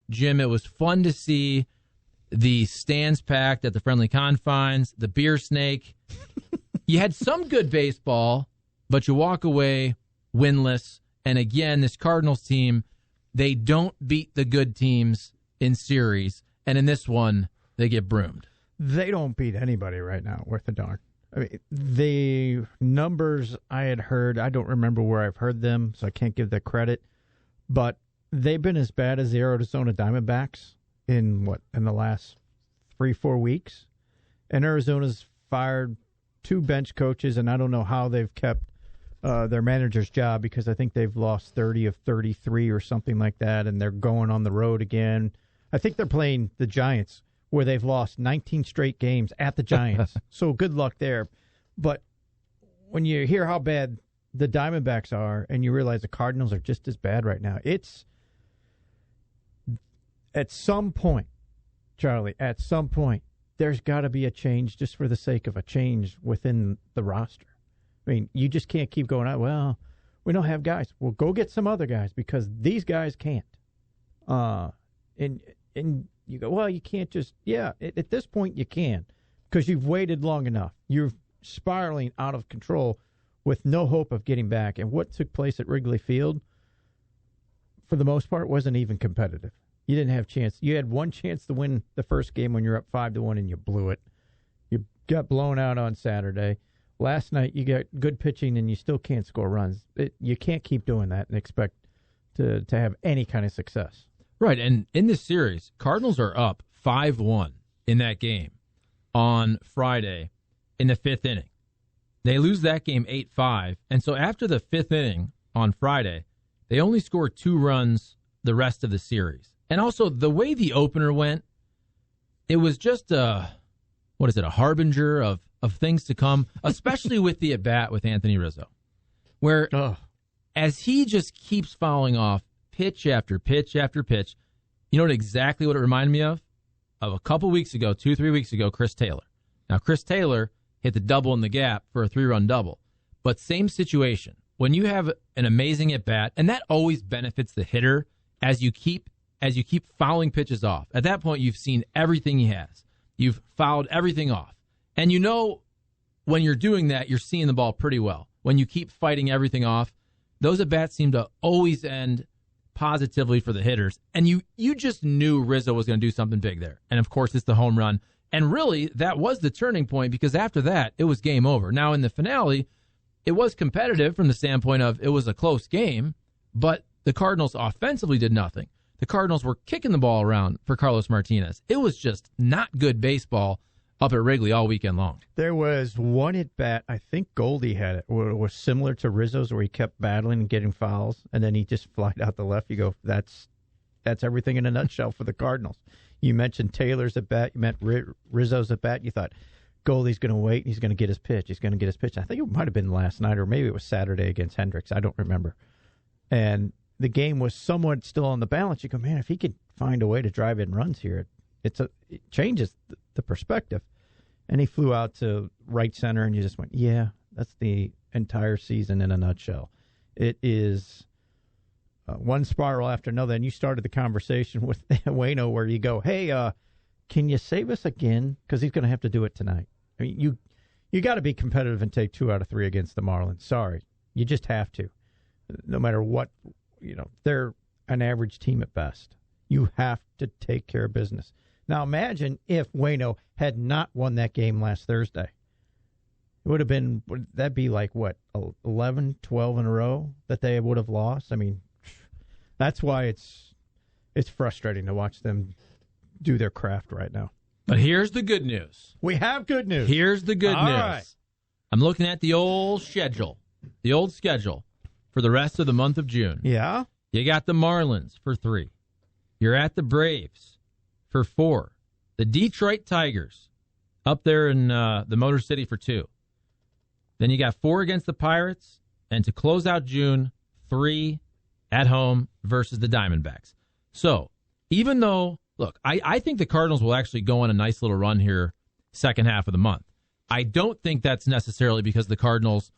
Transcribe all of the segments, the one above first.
Jim, it was fun to see the stands packed at the friendly confines, the beer snake. You had some good baseball, but you walk away winless. And again, this Cardinals team, they don't beat the good teams in series. And in this one, they get broomed. They don't beat anybody right now worth a darn. I mean, the numbers I had heard, I don't remember where I've heard them, so I can't give the credit. But they've been as bad as the Arizona Diamondbacks in the last 3-4 weeks. And Arizona's fired 2 bench coaches, and I don't know how they've kept their manager's job, because I think they've lost 30 of 33 or something like that, and they're going on the road again. I think they're playing the Giants, where they've lost 19 straight games at the Giants. So good luck there. But when you hear how bad the Diamondbacks are and you realize the Cardinals are just as bad right now, it's at some point, Charlie, there's got to be a change just for the sake of a change within the roster. I mean, you just can't keep going out, well, we don't have guys. Well, go get some other guys, because these guys can't. And you go, well, you can't just, at this point you can, because you've waited long enough. You're spiraling out of control with no hope of getting back. And what took place at Wrigley Field, for the most part, wasn't even competitive. You didn't have a chance. You had one chance to win the first game when you're up 5-1, and you blew it. You got blown out on Saturday. Last night, you got good pitching, and you still can't score runs. You can't keep doing that and expect to have any kind of success. Right, and in this series, Cardinals are up 5-1 in that game on Friday in the 5th inning. They lose that game 8-5, and so after the 5th inning on Friday, they only score 2 runs the rest of the series. And also, the way the opener went, it was just a harbinger of things to come, especially with the at-bat with Anthony Rizzo, where as he just keeps fouling off pitch after pitch after pitch, you know exactly what it reminded me of? Of a couple weeks ago, 2-3 weeks ago, Chris Taylor. Now, Chris Taylor hit the double in the gap for a 3-run double, but same situation. When you have an amazing at-bat, and that always benefits the hitter as you keep fouling pitches off. At that point, you've seen everything he has. You've fouled everything off. And you know when you're doing that, you're seeing the ball pretty well. When you keep fighting everything off, those at-bats seem to always end positively for the hitters. And you just knew Rizzo was going to do something big there. And, of course, it's the home run. And really, that was the turning point, because after that, it was game over. Now, in the finale, it was competitive from the standpoint of it was a close game, but the Cardinals offensively did nothing. The Cardinals were kicking the ball around for Carlos Martinez. It was just not good baseball up at Wrigley all weekend long. There was one at-bat, I think Goldie had it, where it was similar to Rizzo's, where he kept battling and getting fouls, and then he just flied out the left. You go, that's everything in a nutshell for the Cardinals. You mentioned Taylor's at-bat. You meant Rizzo's at-bat. You thought Goldie's going to wait, and he's going to get his pitch. He's going to get his pitch. I think it might have been last night, or maybe it was Saturday against Hendricks. I don't remember. And the game was somewhat still on the balance. You go, man, if he could find a way to drive in runs here, it changes the perspective. And he flew out to right center, and you just went, yeah, that's the entire season in a nutshell. It is one spiral after another. And you started the conversation with Waino, where you go, hey, can you save us again? Because he's going to have to do it tonight. I mean, you got to be competitive and take 2 out of 3 against the Marlins. Sorry. You just have to. No matter what, they're an average team at best. You have to take care of business. Now, imagine if Waino had not won that game last Thursday. It would have been, that'd be like, 11, 12 in a row that they would have lost? I mean, that's why it's frustrating to watch them do their craft right now. But here's the good news. We have good news. Here's the good news. Right. I'm looking at the old schedule for the rest of the month of June. Yeah? You got the Marlins for 3. You're at the Braves for 4. The Detroit Tigers up there in the Motor City for 2. Then you got 4 against the Pirates. And to close out June, 3 at home versus the Diamondbacks. So, even though, look, I think the Cardinals will actually go on a nice little run here second half of the month. I don't think that's necessarily because the Cardinals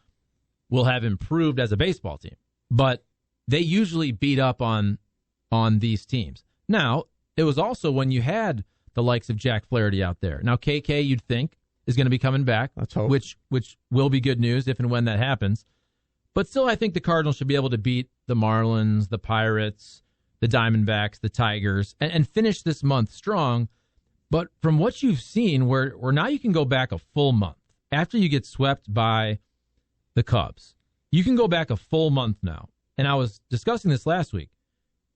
will have improved as a baseball team. But they usually beat up on these teams. Now, it was also when you had the likes of Jack Flaherty out there. Now, KK, you'd think, is going to be coming back, let's hope, which will be good news if and when that happens. But still, I think the Cardinals should be able to beat the Marlins, the Pirates, the Diamondbacks, the Tigers, and finish this month strong. But from what you've seen, where now you can go back a full month after you get swept by the Cubs, you can go back a full month now. And I was discussing this last week.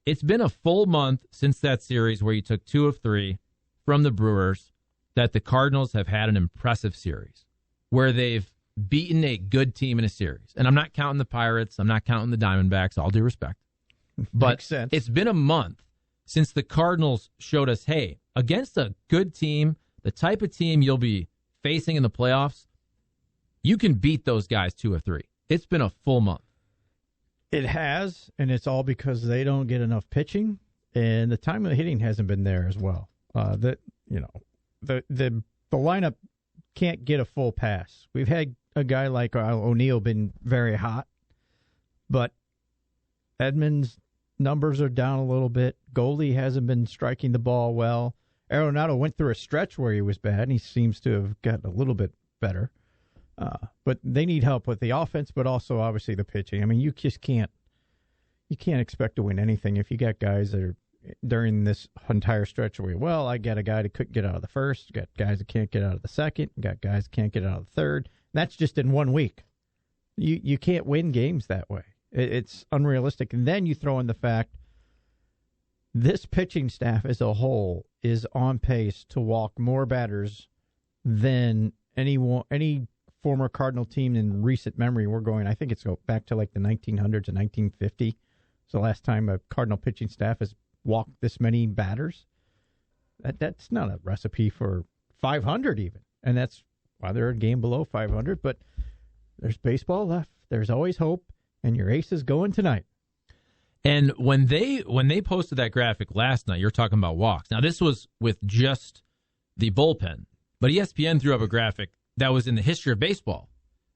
It's been a full month since that series where you took 2 of 3 from the Brewers that the Cardinals have had an impressive series where they've beaten a good team in a series. And I'm not counting the Pirates. I'm not counting the Diamondbacks, all due respect. But it's been a month since the Cardinals showed us, hey, against a good team, the type of team you'll be facing in the playoffs, you can beat those guys 2 of 3. It's been a full month. It has, and it's all because they don't get enough pitching, and the time of the hitting hasn't been there as well. The lineup can't get a full pass. We've had a guy like O'Neill been very hot, but Edmonds' numbers are down a little bit. Goldie hasn't been striking the ball well. Arenado went through a stretch where he was bad, and he seems to have gotten a little bit better. But they need help with the offense, but also obviously the pitching. I mean, you can't expect to win anything if you got guys that are during this entire stretch where, well, I got a guy that couldn't get out of the first, got guys that can't get out of the second, got guys that can't get out of the third. That's just in 1 week. You can't win games that way. It's unrealistic. And then you throw in the fact this pitching staff as a whole is on pace to walk more batters than any former Cardinal team in recent memory. I think it's go back to like the 1900s and 1950. It's the last time a Cardinal pitching staff has walked this many batters. That's not a recipe for 500 even. And that's why they're a game below 500. But there's baseball left. There's always hope. And your ace is going tonight. And when they posted that graphic last night, you're talking about walks. Now, this was with just the bullpen. But ESPN threw up a graphic that was in the history of baseball,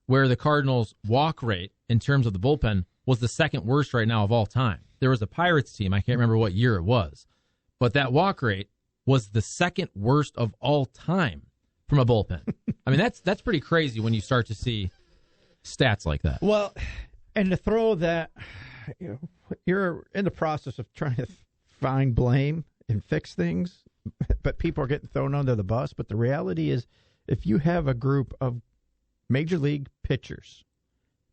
where the Cardinals' walk rate in terms of the bullpen was the second worst right now of all time. There was a Pirates team, I can't remember what year it was, but that walk rate was the second worst of all time from a bullpen. I mean, that's pretty crazy when you start to see stats like that. Well, and to throw that, you're in the process of trying to find blame and fix things, but people are getting thrown under the bus. But the reality is, if you have a group of major league pitchers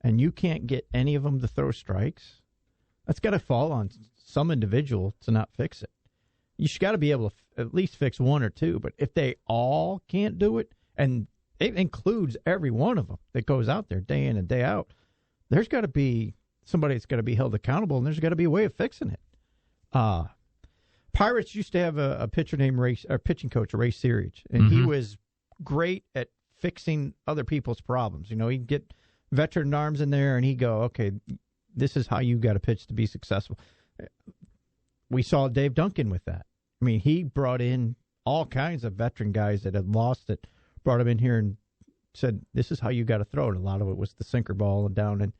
and you can't get any of them to throw strikes, that's got to fall on some individual to not fix it. You got to be able to at least fix 1 or 2. But if they all can't do it, and it includes every one of them that goes out there day in and day out, there's got to be somebody that's got to be held accountable, and there's got to be a way of fixing it. Pirates used to have a pitcher named pitching coach, Ray Searage, and he was great at fixing other people's problems. He'd get veteran arms in there, and he'd go, okay, this is how you got to pitch to be successful. We saw Dave Duncan with that. I mean, he brought in all kinds of veteran guys that had lost it, brought them in here and said, this is how you got to throw it. A lot of it was the sinker ball and down, and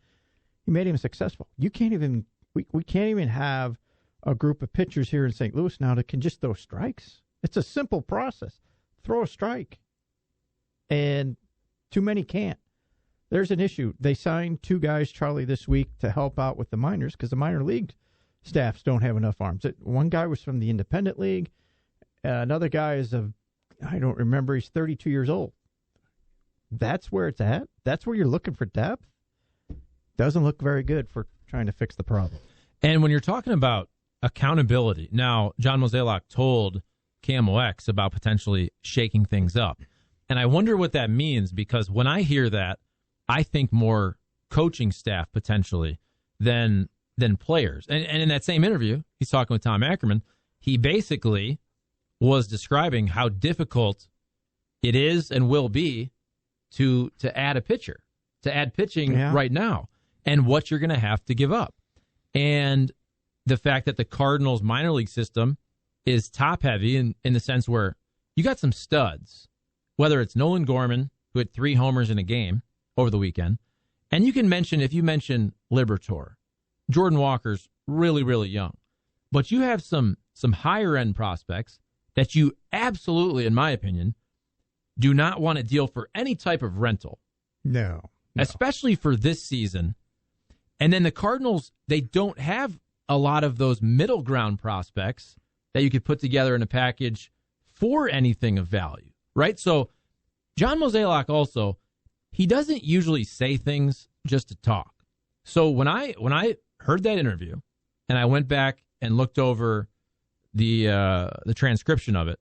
he made him successful. We can't even have a group of pitchers here in St. Louis now that can just throw strikes. It's a simple process. Throw a strike. And too many can't. There's an issue. They signed 2 guys, Charlie, this week to help out with the minors because the minor league staffs don't have enough arms. One guy was from the independent league. Another guy is I don't remember, he's 32 years old. That's where it's at? That's where you're looking for depth? Doesn't look very good for trying to fix the problem. And when you're talking about accountability, now John Mozeliak told KMOX about potentially shaking things up. And I wonder what that means, because when I hear that, I think more coaching staff potentially than players. And in that same interview, he's talking with Tom Ackerman. He basically was describing how difficult it is and will be to add a pitcher, to add pitching right now, and what you're going to have to give up. And the fact that the Cardinals minor league system is top heavy in the sense where you got some studs, whether it's Nolan Gorman, who had 3 homers in a game over the weekend. And you can mention, if you mention Liberatore, Jordan Walker's really, really young. but you have some higher end prospects that you absolutely, in my opinion, do not want to deal for any type of rental. No. Especially for this season. And then the Cardinals, they don't have a lot of those middle ground prospects that you could put together in a package for anything of value, right? So John Mozeliak also, he doesn't usually say things just to talk. So when I heard that interview and I went back and looked over the transcription of it,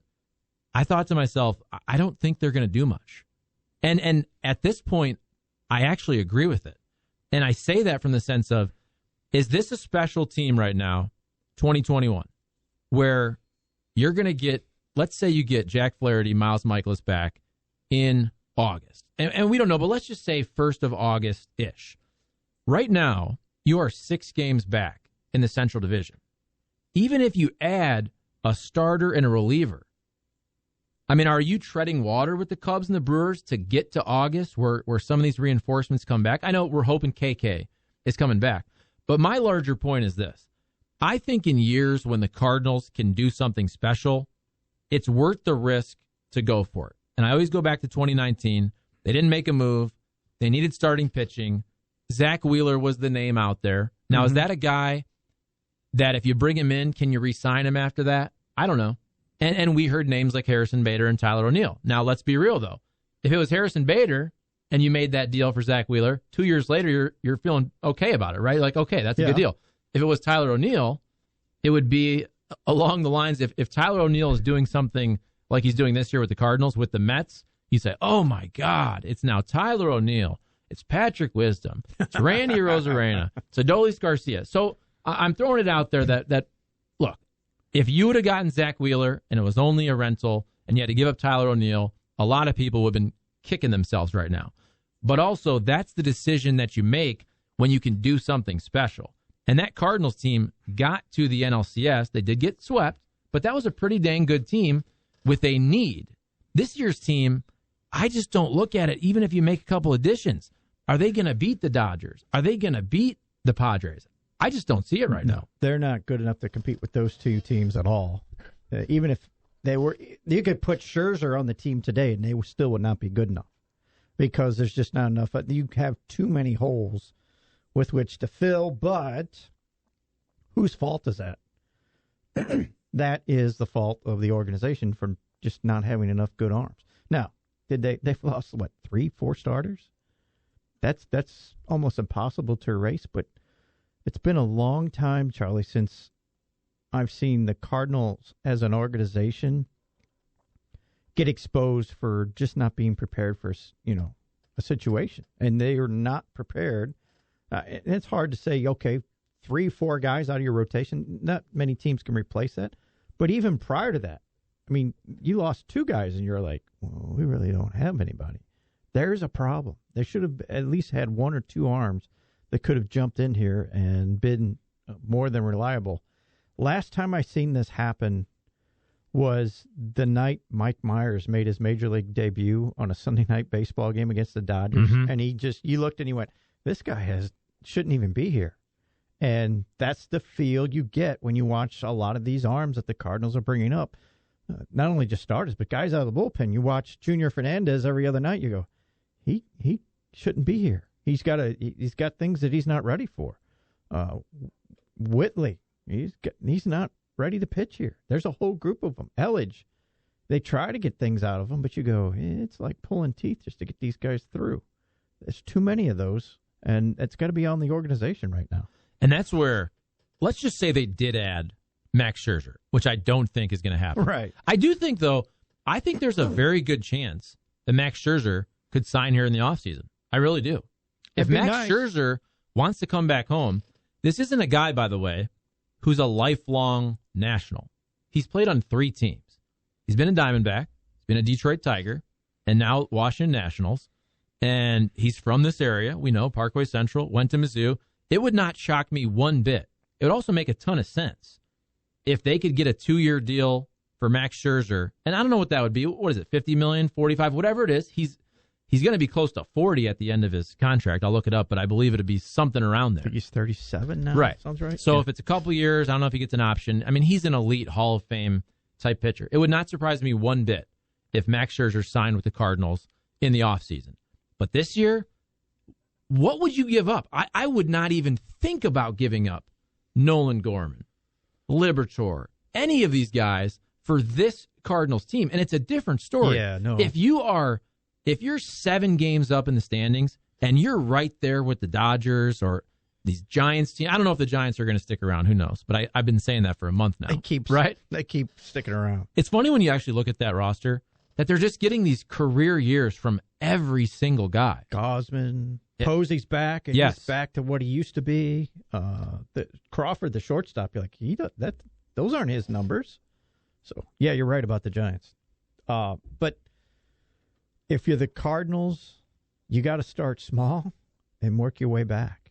I thought to myself, I don't think they're going to do much. And at this point, I actually agree with it. And I say that from the sense of, is this a special team right now, 2021, where you're going to get, let's say you get Jack Flaherty, Miles Michaelis back in August. And we don't know, but let's just say 1st of August-ish. Right now, you are 6 games back in the Central Division. Even if you add a starter and a reliever, I mean, are you treading water with the Cubs and the Brewers to get to August where some of these reinforcements come back? I know we're hoping KK is coming back, but my larger point is this. I think in years when the Cardinals can do something special, it's worth the risk to go for it. And I always go back to 2019. They didn't make a move. They needed starting pitching. Zach Wheeler was the name out there. Now, is that a guy that if you bring him in, can you re-sign him after that? I don't know. And we heard names like Harrison Bader and Tyler O'Neill. Now, let's be real, though. If it was Harrison Bader and you made that deal for Zach Wheeler, 2 years later, you're feeling okay about it, right? Like, okay, that's a good deal. If it was Tyler O'Neill, it would be along the lines, if Tyler O'Neill is doing something like he's doing this year with the Cardinals, with the Mets, you say, oh, my God, it's now Tyler O'Neill. It's Patrick Wisdom. It's Randy Rosarena. It's Adolis Garcia. So I'm throwing it out there that look, if you would have gotten Zach Wheeler and it was only a rental and you had to give up Tyler O'Neill, a lot of people would have been kicking themselves right now. But also, that's the decision that you make when you can do something special. And that Cardinals team got to the NLCS. They did get swept, but that was a pretty dang good team with a need. This year's team, I just don't look at it, even if you make a couple additions. Are they going to beat the Dodgers? Are they going to beat the Padres? I just don't see it right now. They're not good enough to compete with those two teams at all. Even if they were, you could put Scherzer on the team today and they still would not be good enough because there's just not enough. You have too many holes with which to fill, but whose fault is that? That is the fault of the organization for just not having enough good arms. Now, they've lost, 3-4 starters? That's almost impossible to erase, but it's been a long time, Charlie, since I've seen the Cardinals as an organization get exposed for just not being prepared for, a situation. And they are not prepared. And it's hard to say, okay, 3-4 guys out of your rotation. Not many teams can replace that. But even prior to that, I mean, you lost 2 guys and you're like, well, we really don't have anybody. There's a problem. They should have at least had 1 or 2 arms that could have jumped in here and been more than reliable. Last time I seen this happen was the night Mike Myers made his Major League debut on a Sunday night baseball game against the Dodgers. Mm-hmm. And you looked and you went, this guy shouldn't even be here. And that's the feel you get when you watch a lot of these arms that the Cardinals are bringing up. Not only just starters, but guys out of the bullpen. You watch Junior Fernandez every other night, you go, he shouldn't be here. He's got things that he's not ready for. Whitley, he's not ready to pitch here. There's a whole group of them. Elledge, they try to get things out of them, but you go, it's like pulling teeth just to get these guys through. There's too many of those, and it's got to be on the organization right now. And that's where, let's just say they did add Max Scherzer, which I don't think is going to happen. Right. I do think, though, I think there's a very good chance that Max Scherzer could sign here in the offseason. I really do. If Max Scherzer wants to come back home, this isn't a guy, by the way, who's a lifelong national. He's played on 3 teams. He's been a Diamondback, he's been a Detroit Tiger, and now Washington Nationals. And he's from this area. We know Parkway Central, went to Mizzou. It would not shock me one bit. It would also make a ton of sense if they could get a 2-year deal for Max Scherzer. And I don't know what that would be. What is it, $50 million, $45 million, whatever it is. He's going to be close to 40 at the end of his contract. I'll look it up, but I believe it'll be something around there. I think he's 37 now. Right. Sounds right. So if it's a couple years, I don't know if he gets an option. I mean, he's an elite Hall of Fame type pitcher. It would not surprise me one bit if Max Scherzer signed with the Cardinals in the offseason. But this year, what would you give up? I would not even think about giving up Nolan Gorman, Liberatore, any of these guys for this Cardinals team. And it's a different story. Yeah, no. If you're 7 games up in the standings and you're right there with the Dodgers or these Giants team, I don't know if the Giants are going to stick around. Who knows? But I've been saying that for a month now. They keep sticking around. It's funny when you actually look at that roster that they're just getting these career years from every single guy. Gausman, Posey's back, and he's back to what he used to be. Crawford, the shortstop, you're like, those aren't his numbers. So, yeah, you're right about the Giants. But if you're the Cardinals, you got to start small and work your way back.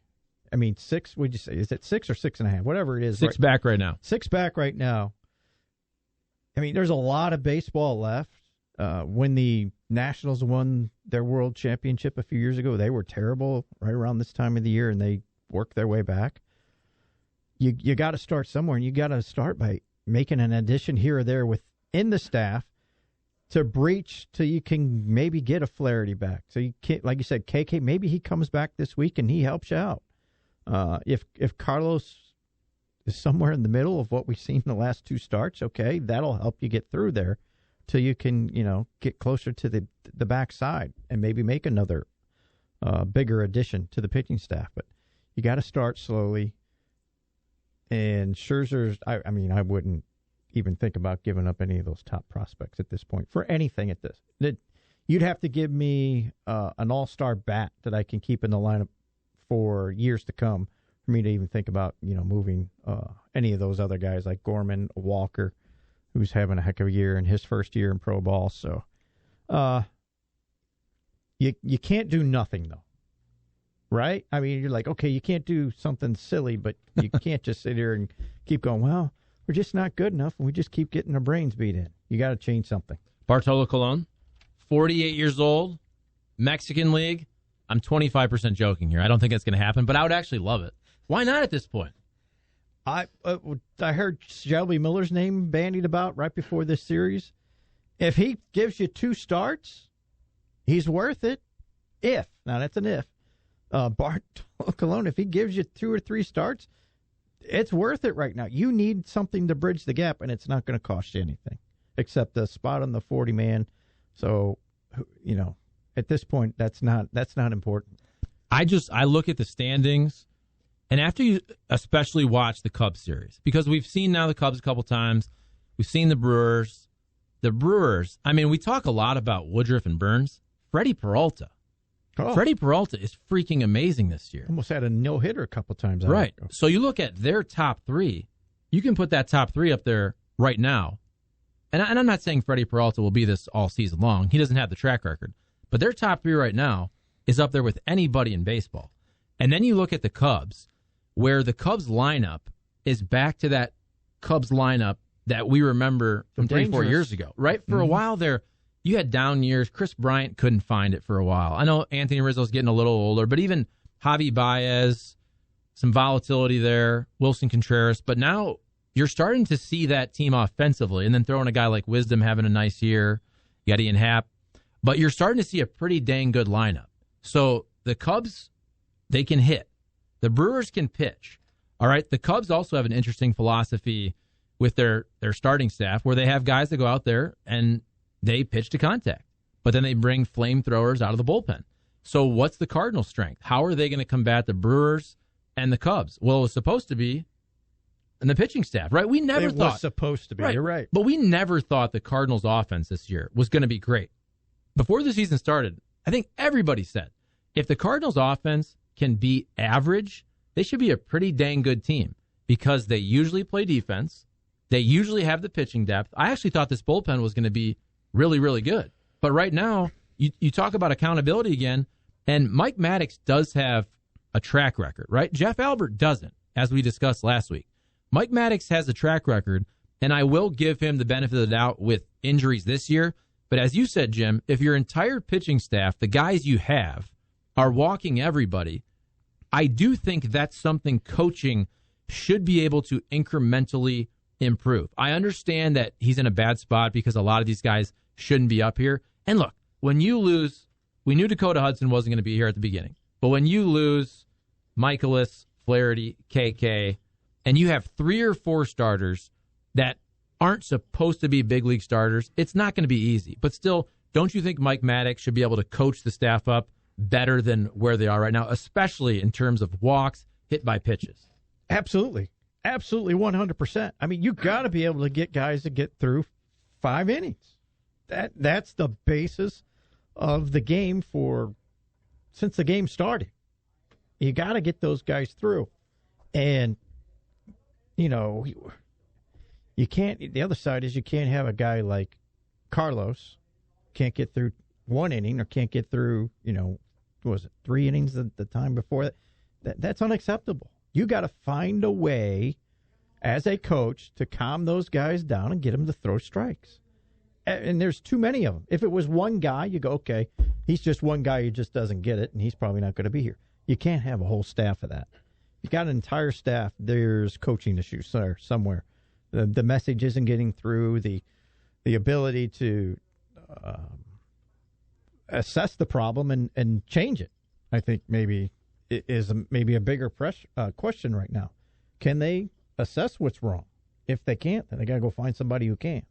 I mean, 6, would you say? Is it 6 or 6.5? Whatever it is. 6 back right now. 6 back right now. I mean, there's a lot of baseball left. When the Nationals won their world championship a few years ago, they were terrible right around this time of the year, and they worked their way back. You got to start somewhere, and you got to start by making an addition here or there within the staff to breach till you can maybe get a Flaherty back. So you can't, like you said, KK, maybe he comes back this week and he helps you out. If Carlos is somewhere in the middle of what we've seen in the last 2 starts, okay, that'll help you get through there till you can, get closer to the backside and maybe make another bigger addition to the pitching staff. But you got to start slowly. And Scherzer's, I mean, I wouldn't even think about giving up any of those top prospects at this point for anything at this. You'd have to give me an all-star bat that I can keep in the lineup for years to come for me to even think about, moving any of those other guys like Gorman, Walker, who's having a heck of a year in his first year in pro ball. So you can't do nothing, though. Right? I mean, you're like, okay, you can't do something silly, but you can't just sit here and keep going, well, we're just not good enough, and we just keep getting our brains beat in. You got to change something. Bartolo Colon, 48 years old, Mexican League. I'm 25% joking here. I don't think that's going to happen, but I would actually love it. Why not at this point? I heard Shelby Miller's name bandied about right before this series. If he gives you 2 starts, he's worth it. Now that's an if. Bartolo Colon, if he gives you 2 or 3 starts, it's worth it right now. You need something to bridge the gap, and it's not going to cost you anything except a spot on the 40-man. So, at this point, that's not important. I look at the standings, and after you especially watch the Cubs series, because we've seen now the Cubs a couple times, we've seen the Brewers. The Brewers, I mean, we talk a lot about Woodruff and Burns. Freddie Peralta. Freddie Peralta is freaking amazing this year. Almost had a no-hitter a couple times. Right. So you look at their top 3. You can put that top 3 up there right now. And I'm not saying Freddie Peralta will be this all season long. He doesn't have the track record. But their top 3 right now is up there with anybody in baseball. And then you look at the Cubs, where the Cubs lineup is back to that Cubs lineup that we remember from 3-4 years ago. Right? For a while there, you had down years. Chris Bryant couldn't find it for a while. I know Anthony Rizzo's getting a little older, but even Javi Baez, some volatility there, Wilson Contreras. But now you're starting to see that team offensively, and then throwing a guy like Wisdom having a nice year. You got Ian Happ. But you're starting to see a pretty dang good lineup. So the Cubs, they can hit. The Brewers can pitch. All right, the Cubs also have an interesting philosophy with their starting staff where they have guys that go out there and they pitch to contact, but then they bring flamethrowers out of the bullpen. So what's the Cardinals' strength? How are they going to combat the Brewers and the Cubs? Well, it was supposed to be in the pitching staff, right? We never thought. It was supposed to be, right. You're right. But we never thought the Cardinals' offense this year was going to be great. Before the season started, I think everybody said, if the Cardinals' offense can be average, they should be a pretty dang good team because they usually play defense. They usually have the pitching depth. I actually thought this bullpen was going to be really, really good. But right now, you talk about accountability again, and Mike Maddox does have a track record, right? Jeff Albert doesn't, as we discussed last week. Mike Maddox has a track record, and I will give him the benefit of the doubt with injuries this year. But as you said, Jim, if your entire pitching staff, the guys you have, are walking everybody, I do think that's something coaching should be able to incrementally improve. I understand that he's in a bad spot because a lot of these guys shouldn't be up here. And look, when you lose, we knew Dakota Hudson wasn't going to be here at the beginning. But when you lose Michaelis, Flaherty, KK, and you have 3 or 4 starters that aren't supposed to be big league starters, it's not going to be easy. But still, don't you think Mike Maddox should be able to coach the staff up better than where they are right now, especially in terms of walks, hit by pitches? Absolutely. Absolutely 100%. I mean, you got to be able to get guys to get through 5 innings. That's the basis of the game since the game started. You got to get those guys through. And, you know, you can't, the other side is you can't have a guy like Carlos can't get through 1 inning or can't get through, what was it, 3 innings the time before that. That's unacceptable. You got to find a way as a coach to calm those guys down and get them to throw strikes. And there's too many of them. If it was one guy, you go, okay, he's just one guy who just doesn't get it, and he's probably not going to be here. You can't have a whole staff of that. You got an entire staff, there's coaching issues somewhere. The message isn't getting through. The ability to assess the problem and change it, I think maybe is maybe a bigger question right now. Can they assess what's wrong? If they can't, then they got to go find somebody who can.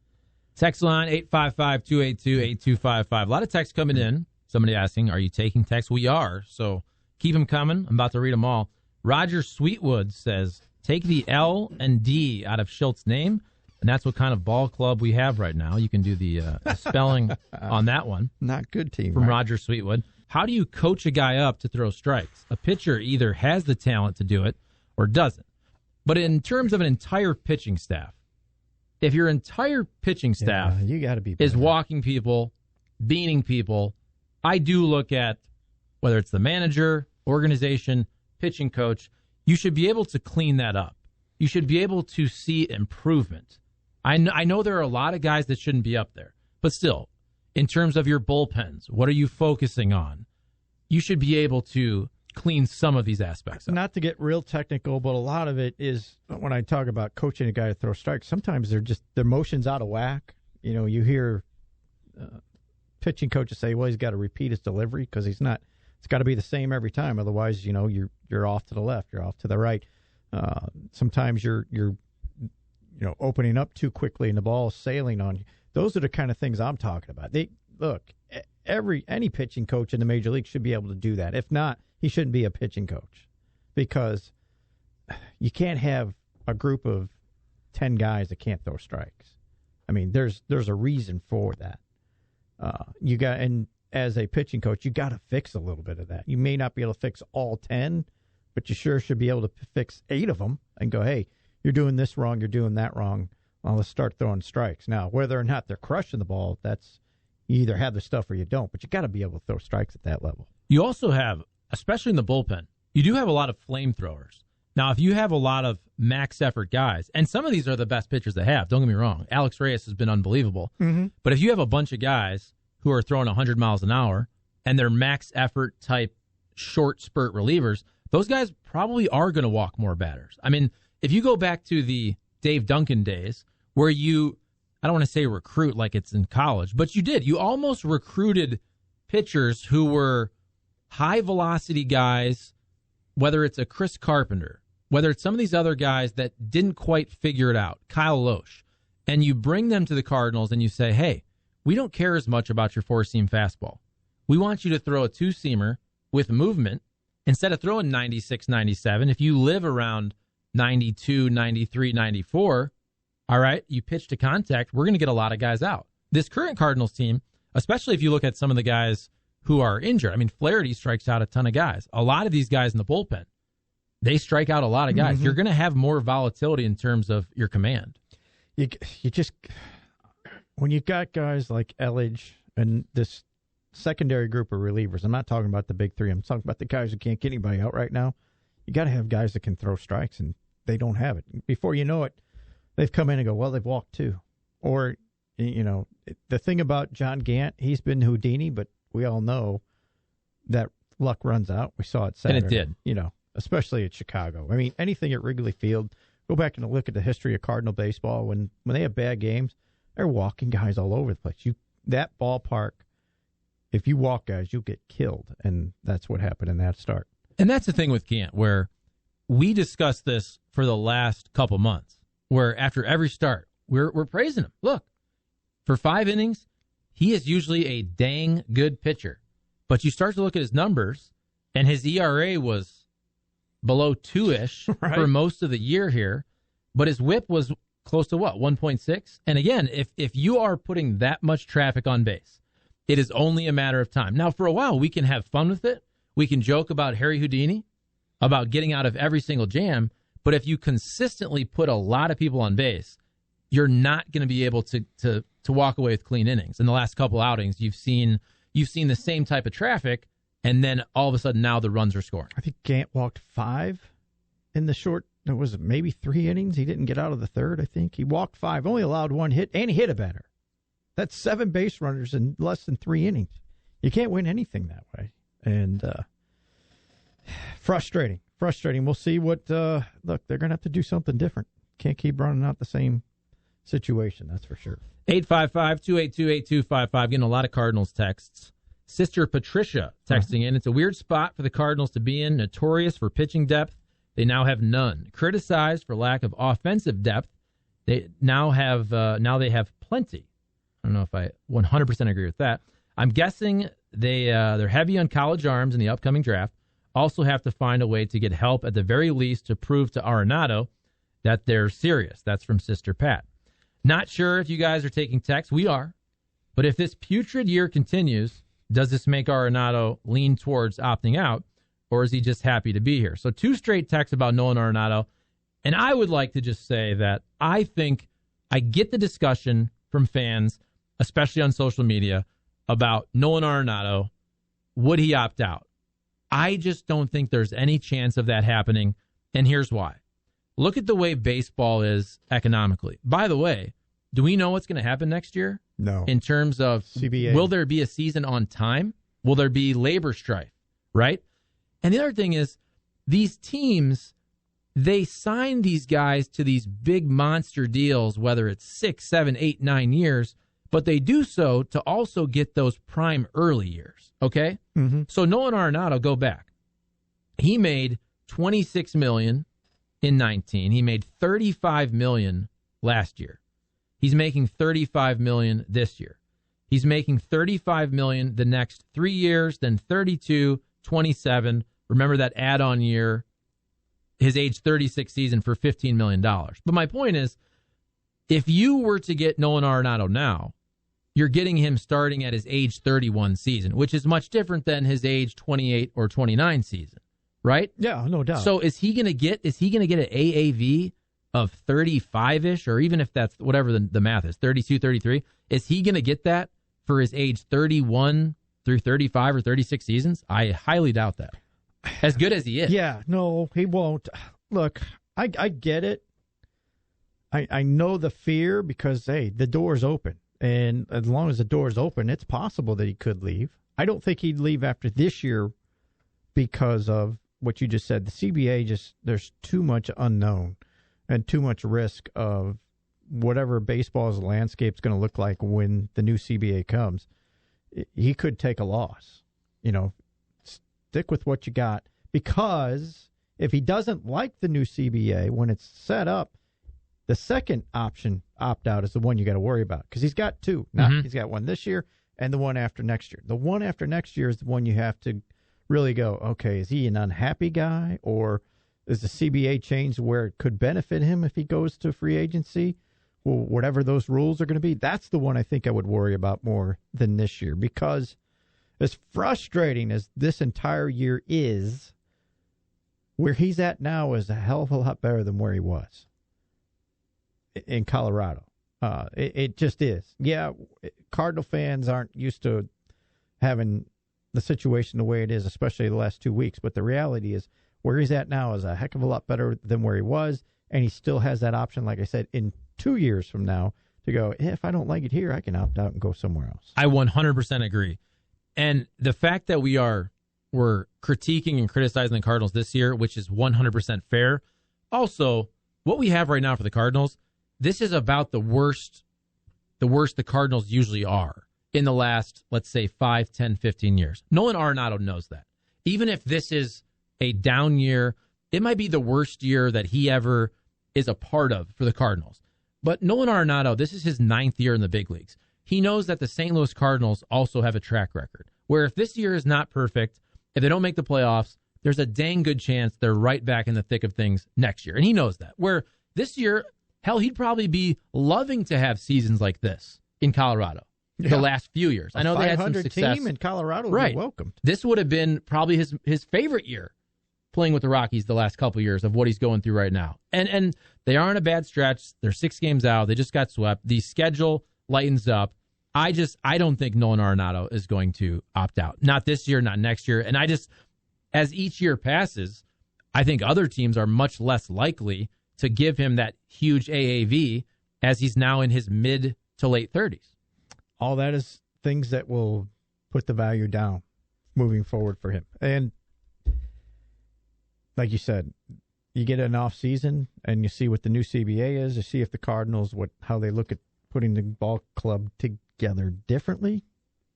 Text line 855-282-8255. A lot of texts coming in. Somebody asking, are you taking texts? We are, so keep them coming. I'm about to read them all. Roger Sweetwood says, take the L and D out of Schultz's name, and that's what kind of ball club we have right now. You can do the spelling on that one. Not good team. From right? Roger Sweetwood. How do you coach a guy up to throw strikes? A pitcher either has the talent to do it or doesn't. But in terms of an entire pitching staff, if your entire pitching staff you gotta be is walking people, beaning people, I do look at whether it's the manager, organization, pitching coach, you should be able to clean that up. You should be able to see improvement. I know there are a lot of guys that shouldn't be up there, but still, in terms of your bullpens, what are you focusing on? You should be able to clean some of these aspects up. Not to get real technical, but a lot of it is when I talk about coaching a guy to throw strikes, sometimes their motion's out of whack. You hear pitching coaches say, well, he's got to repeat his delivery because it's got to be the same every time. Otherwise, you're off to the left, you're off to the right. Sometimes you're opening up too quickly and the ball is sailing on you. Those are the kind of things I'm talking about. Any pitching coach in the major league should be able to do that. If not, he shouldn't be a pitching coach, because you can't have a group of 10 guys that can't throw strikes. I mean, there's a reason for that. And as a pitching coach, you got to fix a little bit of that. You may not be able to fix all 10, but you sure should be able to fix 8 of them and go, hey, you're doing this wrong, you're doing that wrong. Well, let's start throwing strikes. Now, whether or not they're crushing the ball, that's you either have the stuff or you don't, but you got to be able to throw strikes at that level. You also have, especially in the bullpen, you do have a lot of flamethrowers. Now, if you have a lot of max effort guys, and some of these are the best pitchers they have, don't get me wrong. Alex Reyes has been unbelievable. Mm-hmm. But if you have a bunch of guys who are throwing 100 miles an hour and they're max effort type short spurt relievers, those guys probably are going to walk more batters. I mean, if you go back to the Dave Duncan days where I don't want to say recruit like it's in college, but you did. You almost recruited pitchers who were high-velocity guys, whether it's a Chris Carpenter, whether it's some of these other guys that didn't quite figure it out, Kyle Loesch, and you bring them to the Cardinals and you say, hey, we don't care as much about your four-seam fastball. We want you to throw a two-seamer with movement. Instead of throwing 96, 97, if you live around 92, 93, 94, all right, you pitch to contact, we're going to get a lot of guys out. This current Cardinals team, especially if you look at some of the guys who are injured, I mean, Flaherty strikes out a ton of guys. A lot of these guys in the bullpen, they strike out a lot of guys. Mm-hmm. You're going to have more volatility in terms of your command. You just, when you got guys like Elledge and this secondary group of relievers, I'm not talking about the big three, I'm talking about the guys who can't get anybody out right now. You got to have guys that can throw strikes, and they don't have it. Before you know it, they've come in and go, well, they've walked 2. Or The thing about John Gant, he's been Houdini, but we all know that luck runs out. We saw it Saturday. And it did. Especially at Chicago. I mean, anything at Wrigley Field, go back and look at the history of Cardinal baseball. When they have bad games, they're walking guys all over the place. That ballpark, if you walk guys, you'll get killed. And that's what happened in that start. And that's the thing with Gant, where we discussed this for the last couple months, where after every start, we're praising him. Look, for 5 innings, he is usually a dang good pitcher. But you start to look at his numbers, and his ERA was below 2-ish right. for most of the year here. But his whip was close to 1.6? And again, if you are putting that much traffic on base, it is only a matter of time. Now, for a while, we can have fun with it. We can joke about Harry Houdini, about getting out of every single jam. But if you consistently put a lot of people on base, you're not going to be able to walk away with clean innings. In the last couple outings, you've seen the same type of traffic, and then all of a sudden now the runs are scoring. I think Gant walked 5 in the short. It was maybe 3 innings. He didn't get out of the third. I think he walked 5, only allowed 1 hit, and he hit a batter. That's 7 base runners in less than 3 innings. You can't win anything that way, and frustrating. We'll see what. Look, they're going to have to do something different. Can't keep running out the same situation. That's for sure. 855-282-8255. Getting a lot of Cardinals texts. Sister Patricia texting in. It's a weird spot for the Cardinals to be in. Notorious for pitching depth. They now have none. Criticized for lack of offensive depth. They now have plenty. I don't know if I 100% agree with that. I'm guessing they're heavy on college arms in the upcoming draft. Also have to find a way to get help at the very least to prove to Arenado that they're serious. That's from Sister Pat. Not sure if you guys are taking texts. We are. But if this putrid year continues, does this make Arenado lean towards opting out, or is he just happy to be here? So 2 straight texts about Nolan Arenado. And I would like to just say that I think I get the discussion from fans, especially on social media, about Nolan Arenado. Would he opt out? I just don't think there's any chance of that happening, and here's why. Look at the way baseball is economically. By the way, do we know what's going to happen next year? No. In terms of CBA. Will there be a season on time? Will there be labor strife, right? And the other thing is, these teams, they sign these guys to these big monster deals, whether it's 6, 7, 8, 9 years, but they do so to also get those prime early years, okay? Mm-hmm. So Nolan Arenado, go back. He made $26 million in 19. He made $35 million last year. He's making $35 million this year. He's making $35 million the next 3 years, then 32, 27. Remember that add-on year, his age 36 season for $15 million. But my point is, if you were to get Nolan Arenado now, you're getting him starting at his age 31 season, which is much different than his age 28 or 29 season, right? Yeah, no doubt. So is he going to get an AAV of 35-ish, or even if that's whatever the math is, 32, 33, is he going to get that for his age 31 through 35 or 36 seasons? I highly doubt that. As good as he is. Yeah, no, he won't. Look, I get it. I know the fear because, hey, the door's open. And as long as the door's open, it's possible that he could leave. I don't think he'd leave after this year because of what you just said. The CBA there's too much unknown and too much risk of whatever baseball's landscape's going to look like when the new CBA comes. He could take a loss. Stick with what you got, because if he doesn't like the new CBA when it's set up, the second option, opt-out, is the one you got to worry about, because he's got 2. Now, He's got one this year and the one after next year. The one after next year is the one you have to really go, okay, is he an unhappy guy, or is the CBA changed where it could benefit him if he goes to free agency? Well, whatever those rules are going to be, that's the one I think I would worry about more than this year, because as frustrating as this entire year is, where he's at now is a hell of a lot better than where he was in Colorado. It just is. Yeah, Cardinal fans aren't used to having the situation the way it is, especially the last 2 weeks. But the reality is, where he's at now is a heck of a lot better than where he was, and he still has that option, like I said, in 2 years from now to go, if I don't like it here, I can opt out and go somewhere else. I 100% agree. And the fact that we're critiquing and criticizing the Cardinals this year, which is 100% fair. Also, what we have right now for the Cardinals, this is about the worst the Cardinals usually are in the last, let's say, 5, 10, 15 years. Nolan Arenado knows that. Even if this is a down year, it might be the worst year that he ever is a part of for the Cardinals. But Nolan Arenado, this is his 9th year in the big leagues. He knows that the St. Louis Cardinals also have a track record where if this year is not perfect, if they don't make the playoffs, there's a dang good chance they're right back in the thick of things next year. And he knows that. Where this year, hell, he'd probably be loving to have seasons like this in Colorado the last few years. I know they had some success. Team in Colorado would be welcomed. This would have been probably his favorite year playing with the Rockies the last couple of years of what he's going through right now. And they are in a bad stretch. They're 6 games out. They just got swept. The schedule lightens up. I don't think Nolan Arenado is going to opt out. Not this year, not next year. And as each year passes, I think other teams are much less likely to give him that huge AAV as he's now in his mid to late 30s. All that is things that will put the value down moving forward for him. And like you said, you get an off season and you see what the new CBA is, you see if the Cardinals, how they look at putting the ball club together differently,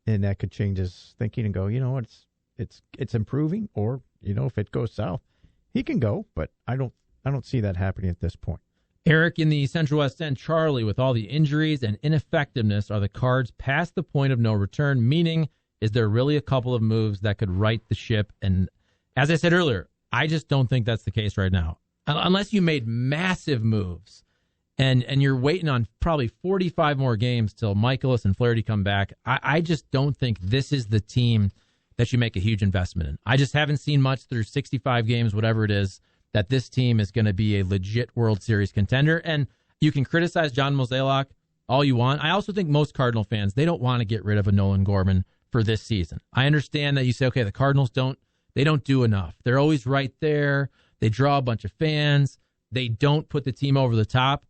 and that could change his thinking and go, you know, it's improving, or, you know, if it goes south, he can go, but I don't see that happening at this point. Eric in the Central West End, Charlie, with all the injuries and ineffectiveness, are the Cards past the point of no return? Meaning, is there really a couple of moves that could right the ship? And as I said earlier, I just don't think that's the case right now. Unless you made massive moves and you're waiting on probably 45 more games till Michaelis and Flaherty come back, I just don't think this is the team that you make a huge investment in. I just haven't seen much through 65 games, whatever it is, that this team is going to be a legit World Series contender. And you can criticize John Mozeliak all you want. I also think most Cardinal fans, they don't want to get rid of a Nolan Gorman for this season. I understand that you say, okay, the Cardinals don't do enough. They're always right there. They draw a bunch of fans. They don't put the team over the top.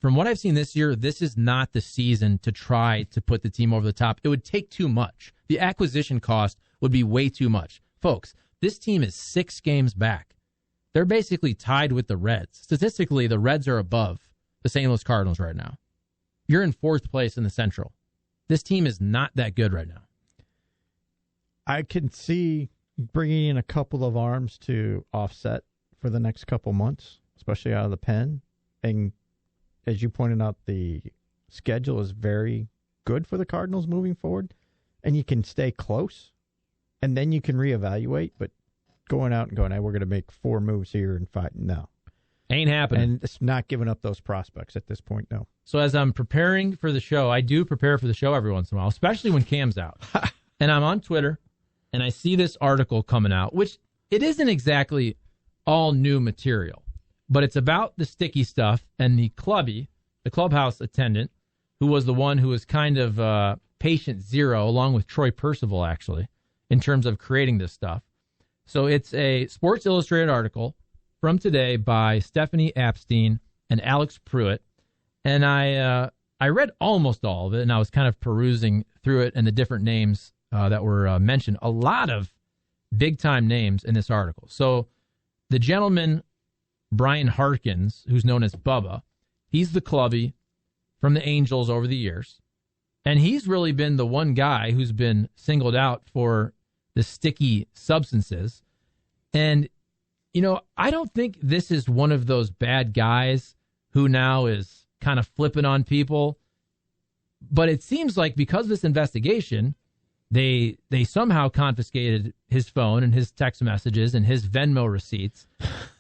From what I've seen this year, this is not the season to try to put the team over the top. It would take too much. The acquisition cost would be way too much. Folks, this team is 6 games back. They're basically tied with the Reds. Statistically, the Reds are above the St. Louis Cardinals right now. You're in 4th place in the Central. This team is not that good right now. I can see bringing in a couple of arms to offset for the next couple months, especially out of the pen. And as you pointed out, the schedule is very good for the Cardinals moving forward, and you can stay close, and then you can reevaluate. But going out and going, hey, we're going to make 4 moves here and 5, no. Ain't happening. And it's not giving up those prospects at this point, no. So as I'm preparing for the show, I do prepare for the show every once in a while, especially when Cam's out. And I'm on Twitter, and I see this article coming out, which it isn't exactly all new material, but it's about the sticky stuff and the clubhouse attendant, who was the one who was kind of patient zero, along with Troy Percival, actually, in terms of creating this stuff. So it's a Sports Illustrated article from today by Stephanie Apstein and Alex Pruitt. And I read almost all of it, and I was kind of perusing through it and the different names that were mentioned. A lot of big-time names in this article. So the gentleman, Brian Harkins, who's known as Bubba, he's the clubby from the Angels over the years. And he's really been the one guy who's been singled out for the sticky substances. And, you know, I don't think this is one of those bad guys who now is kind of flipping on people. But it seems like because of this investigation, they somehow confiscated his phone and his text messages and his Venmo receipts.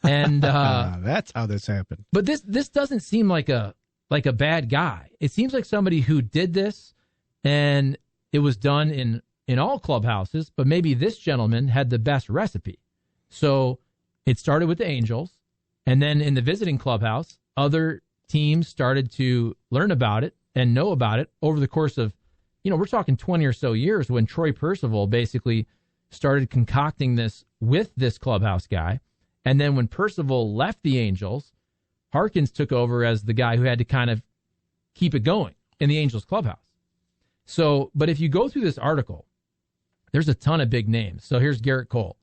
And that's how this happened. But this doesn't seem like a bad guy. It seems like somebody who did this, and it was done in all clubhouses, but maybe this gentleman had the best recipe. So it started with the Angels, and then in the visiting clubhouse, other teams started to learn about it and know about it over the course of, you know, we're talking 20 or so years when Troy Percival basically started concocting this with this clubhouse guy. And then when Percival left the Angels, Harkins took over as the guy who had to kind of keep it going in the Angels clubhouse. So, but if you go through this article, there's a ton of big names. So here's Garrett Cole.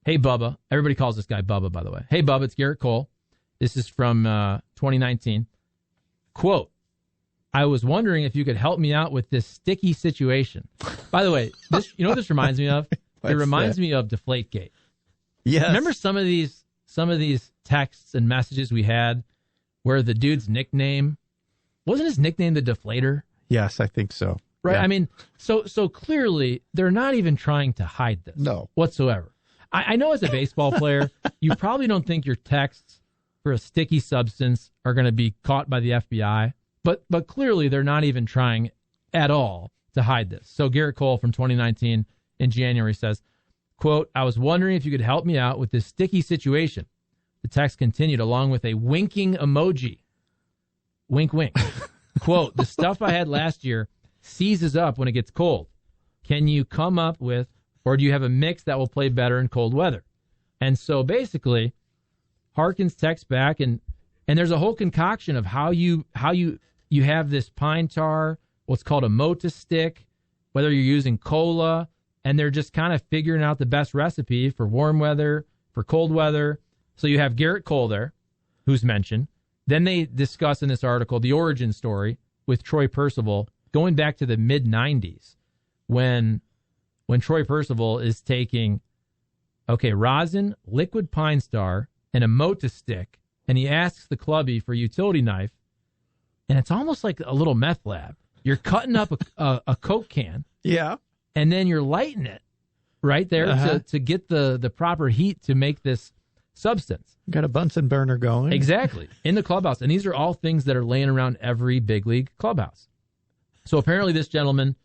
Hey, Bubba. Everybody calls this guy Bubba, by the way. Hey, Bubba, it's Garrett Cole. This is from 2019. Quote, I was wondering if you could help me out with this sticky situation. By the way, this, you know what this reminds me of? It reminds me of Deflategate. Yes. Remember some of these texts and messages we had where the dude's nickname, wasn't his nickname the Deflator? Yes, I think so. Right. Yeah. I mean, so clearly they're not even trying to hide this. No. Whatsoever. I know as a baseball player, you probably don't think your texts for a sticky substance are going to be caught by the FBI, but clearly they're not even trying at all to hide this. So Garrett Cole from 2019 in January says, quote, I was wondering if you could help me out with this sticky situation. The text continued along with a winking emoji. Wink, wink. Quote, the stuff I had last year seizes up when it gets cold. Can you come up with, or do you have a mix that will play better in cold weather? And so basically, Harkins texts back, and there's a whole concoction of how you have this pine tar, what's called a Mota stick, whether you're using cola, and they're just kind of figuring out the best recipe for warm weather, for cold weather. So you have Garrett Cole there, who's mentioned. Then they discuss in this article the origin story with Troy Percival going back to the mid-'90s when Troy Percival is taking, rosin, liquid pine tar, and a Mota stick, and he asks the clubby for a utility knife, and it's almost like a little meth lab. You're cutting up a Coke can. Yeah. And then you're lighting it right there to get the proper heat to make this substance. Got a Bunsen burner going. Exactly. In the clubhouse. And these are all things that are laying around every big league clubhouse. So apparently this gentleman,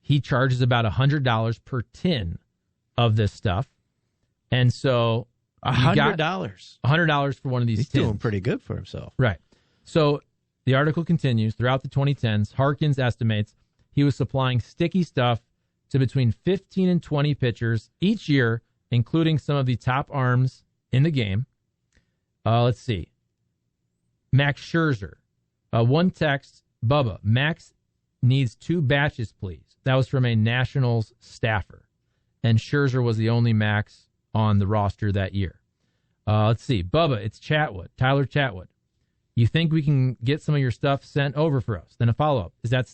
he charges about $100 per tin of this stuff. And so $100. $100 for one of these He's tins. doing pretty good for himself. Right. So the article continues. Throughout the 2010s, Harkins estimates he was supplying sticky stuff to between 15 and 20 pitchers each year, including some of the top arms in the game. Let's see. Max Scherzer. One text, Bubba, Max needs 2 batches, please. That was from a Nationals staffer. And Scherzer was the only Max on the roster that year. Let's see. Bubba, it's Chatwood, Tyler Chatwood. You think we can get some of your stuff sent over for us? Then a follow-up. Is that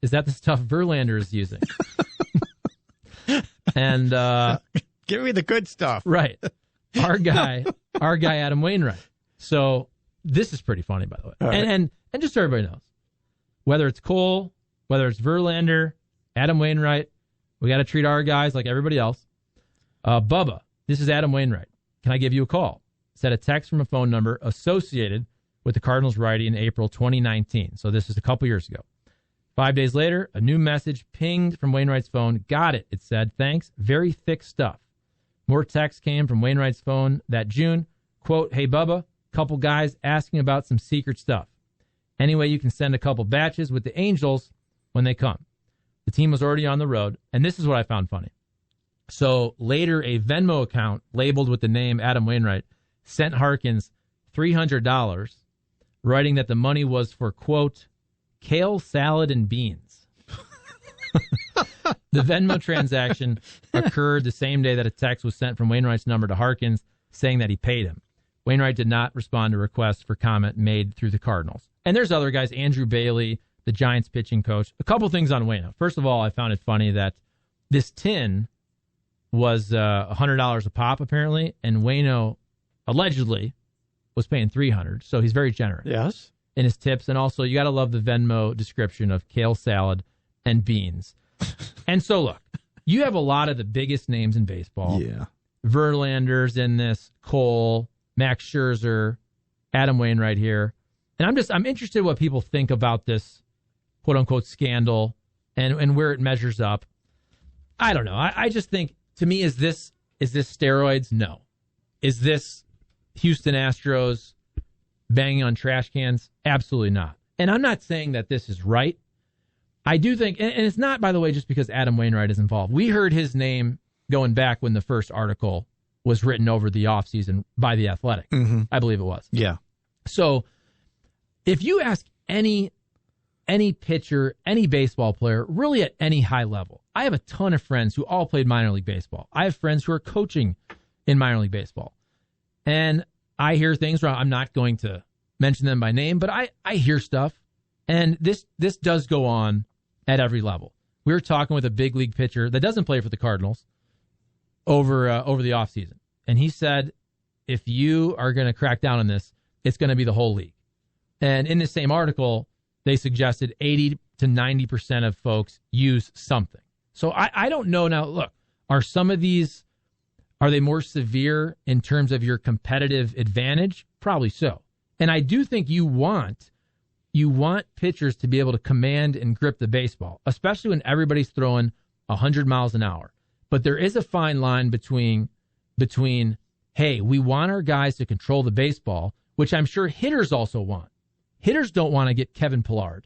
the stuff Verlander is using? And give me the good stuff. Right. Our guy Adam Wainwright. So this is pretty funny, by the way. Right. And just so everybody knows, whether it's Cole, whether it's Verlander, Adam Wainwright, we got to treat our guys like everybody else. Bubba, this is Adam Wainwright. Can I give you a call? Sent a text from a phone number associated with the Cardinals righty in April 2019. So this is a couple years ago. 5 days later, a new message pinged from Wainwright's phone. Got it, it said. Thanks. Very thick stuff. More texts came from Wainwright's phone that June. Quote, hey, Bubba, couple guys asking about some secret stuff. Anyway, you can send a couple batches with the Angels when they come. The team was already on the road, and this is what I found funny. So later, a Venmo account labeled with the name Adam Wainwright sent Harkins $300, writing that the money was for, quote, kale salad and beans. The Venmo transaction occurred the same day that a text was sent from Wainwright's number to Harkins saying that he paid him. Wainwright did not respond to requests for comment made through the Cardinals. And there's other guys, Andrew Bailey, the Giants pitching coach. A couple things on Waino. First of all, I found it funny that this tin was $100 a pop, apparently, and Waino allegedly was paying $300, so he's very generous. Yes. In his tips, and also you got to love the Venmo description of kale salad and beans. And so look, you have a lot of the biggest names in baseball. Yeah. Verlander's in this, Cole, Max Scherzer, Adam Wainwright here. And I'm interested in what people think about this quote unquote scandal and where it measures up. I don't know. I just think, to me, is this steroids? No. Is this Houston Astros banging on trash cans? Absolutely not. And I'm not saying that this is right. I do think, and it's not, by the way, just because Adam Wainwright is involved. We heard his name going back when the first article was written over the offseason by The Athletic. Mm-hmm. I believe it was. Yeah. So if you ask any any pitcher, any baseball player, really at any high level. I have a ton of friends who all played minor league baseball. I have friends who are coaching in minor league baseball. And I hear things where I'm not going to mention them by name, but I hear stuff. And this does go on at every level. We were talking with a big league pitcher that doesn't play for the Cardinals over the offseason. And he said, if you are going to crack down on this, it's going to be the whole league. And in the same article, they suggested 80 to 90% of folks use something. So I don't know now. Look, are some of these, are they more severe in terms of your competitive advantage? Probably so. And I do think you want pitchers to be able to command and grip the baseball, especially when everybody's throwing 100 miles an hour. But there is a fine line between, hey, we want our guys to control the baseball, which I'm sure hitters also want. Hitters don't want to get Kevin Pillar.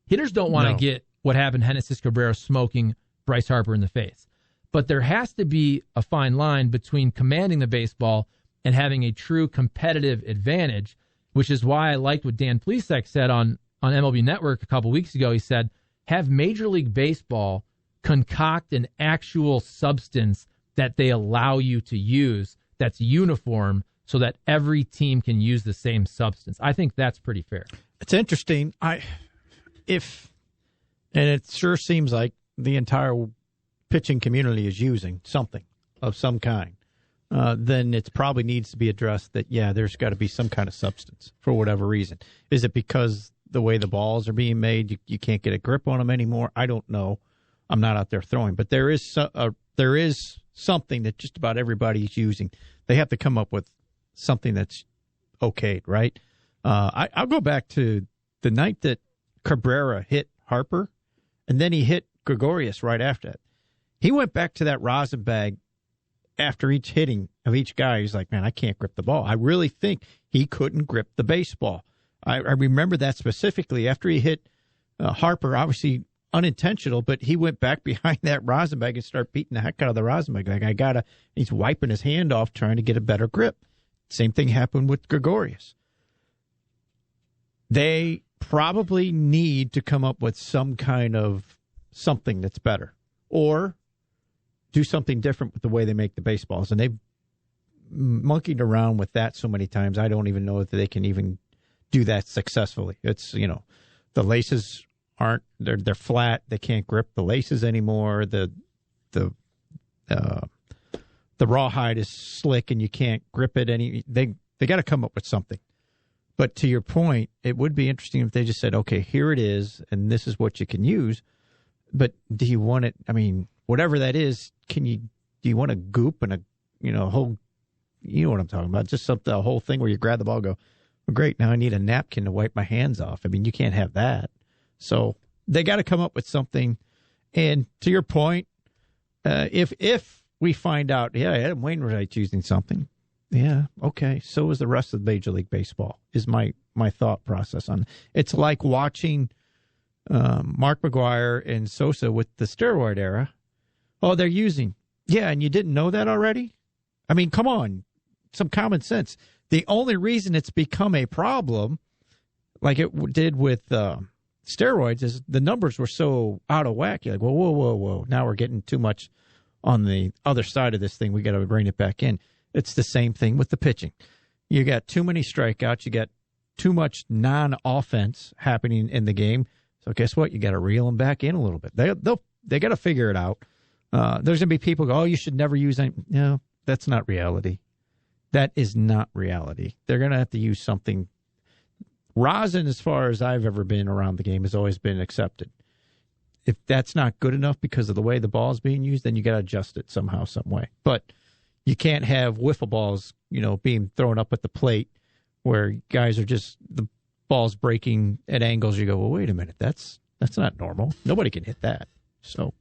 Hitters don't want to get what happened to Genesis Cabrera smoking Bryce Harper in the face. But there has to be a fine line between commanding the baseball and having a true competitive advantage, which is why I liked what Dan Plesac said on MLB Network a couple weeks ago. He said, have Major League Baseball concoct an actual substance that they allow you to use that's uniform so that every team can use the same substance. I think that's pretty fair. It's interesting. And it sure seems like the entire pitching community is using something of some kind. Then it probably needs to be addressed that, there's got to be some kind of substance for whatever reason. Is it because the way the balls are being made, you can't get a grip on them anymore? I don't know. I'm not out there throwing. But there is something that just about everybody's using. They have to come up with something that's okayed, right? I'll go back to the night that Cabrera hit Harper, and then he hit Gregorius right after that. He went back to that rosin bag after each hitting of each guy. He's like, man, I can't grip the ball. I really think he couldn't grip the baseball. I remember that specifically. After he hit Harper, obviously unintentional, but he went back behind that rosin bag and started beating the heck out of the rosin bag. Like, he's wiping his hand off trying to get a better grip. Same thing happened with Gregorius. They probably need to come up with some kind of something that's better, or do something different with the way they make the baseballs. And they've monkeyed around with that so many times, I don't even know if they can even do that successfully. It's, the laces aren't, they're flat. They can't grip the laces anymore. The rawhide is slick and you can't grip it any. They got to come up with something. But to your point, it would be interesting if they just said, okay, here it is, and this is what you can use. But do you want it? I mean, whatever that is, do you want a goop and a whole, you know what I'm talking about? Just a whole thing where you grab the ball and go, well, great, now I need a napkin to wipe my hands off. I mean, you can't have that. So they got to come up with something. And to your point, if we find out, Adam Wainwright's using something, okay, so is the rest of Major League Baseball, is my thought process on it. It's like watching Mark McGwire and Sosa with the steroid era. Oh, they're using. Yeah, and you didn't know that already? I mean, come on, some common sense. The only reason it's become a problem, like it did with steroids, is the numbers were so out of whack. You're like, whoa. Now we're getting too much on the other side of this thing. We got to bring it back in. It's the same thing with the pitching. You got too many strikeouts. You got too much non-offense happening in the game. So guess what? You got to reel them back in a little bit. They got to figure it out. There's going to be people go, oh, you should never use any. No, that's not reality. That is not reality. They're going to have to use something. Rosin, as far as I've ever been around the game, has always been accepted. If that's not good enough because of the way the ball is being used, then you got to adjust it somehow, some way. But you can't have wiffle balls, being thrown up at the plate where guys are just, the ball's breaking at angles. You go, well, wait a minute, that's not normal. Nobody can hit that. So,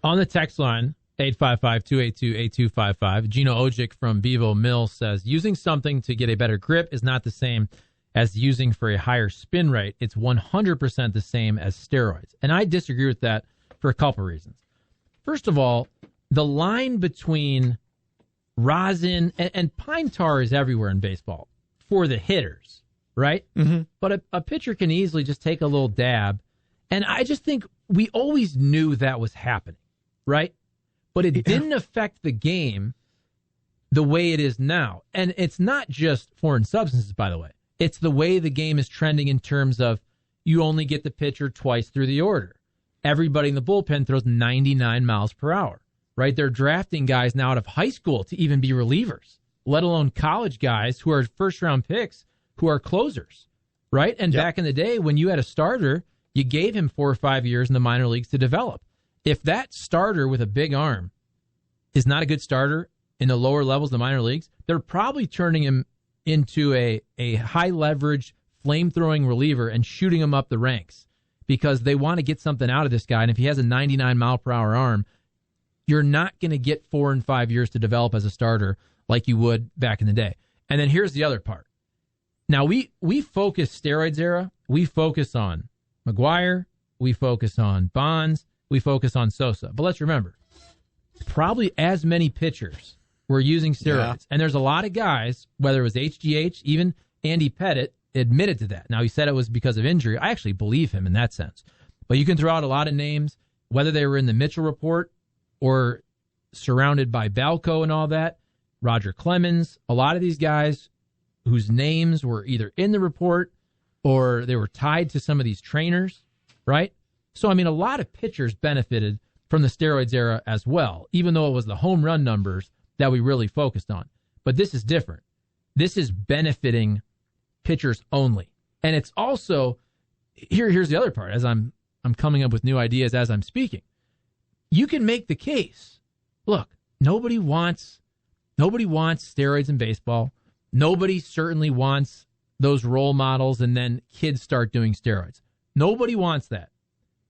on the text line, 855-282-8255, Gino Ojic from Bevo Mill says, using something to get a better grip is not the same as using for a higher spin rate. It's 100% the same as steroids. And I disagree with that for a couple reasons. First of all, the line between rosin and pine tar is everywhere in baseball for the hitters, right? Mm-hmm. But a pitcher can easily just take a little dab And I just think we always knew that was happening, right? But it didn't affect the game the way it is now. And it's not just foreign substances, by the way. It's the way the game is trending in terms of you only get the pitcher twice through the order. Everybody in the bullpen throws 99 miles per hour, right? They're drafting guys now out of high school to even be relievers, let alone college guys who are first-round picks who are closers, right? And back in the day when you had a starter, you gave him 4 or 5 years in the minor leagues to develop. If that starter with a big arm is not a good starter in the lower levels of the minor leagues, they're probably turning him into a high-leverage, flame-throwing reliever and shooting him up the ranks because they want to get something out of this guy. And if he has a 99-mile-per-hour arm, you're not going to get 4 and 5 years to develop as a starter like you would back in the day. And then here's the other part. Now, we focus steroids era. We focus on McGuire. We focus on Bonds. We focus on Sosa. But let's remember, probably as many pitchers were using steroids. Yeah. And there's a lot of guys, whether it was HGH, even Andy Pettit admitted to that. Now, he said it was because of injury. I actually believe him in that sense. But you can throw out a lot of names, whether they were in the Mitchell report or surrounded by Balco and all that. Roger Clemens, a lot of these guys whose names were either in the report or they were tied to some of these trainers, right? So, I mean, a lot of pitchers benefited from the steroids era as well, even though it was the home run numbers that we really focused on. But this is different. This is benefiting pitchers only. And it's also, here's the other part, as I'm coming up with new ideas as I'm speaking. You can make the case. Look, nobody wants steroids in baseball. Nobody certainly wants those role models and then kids start doing steroids. Nobody wants that.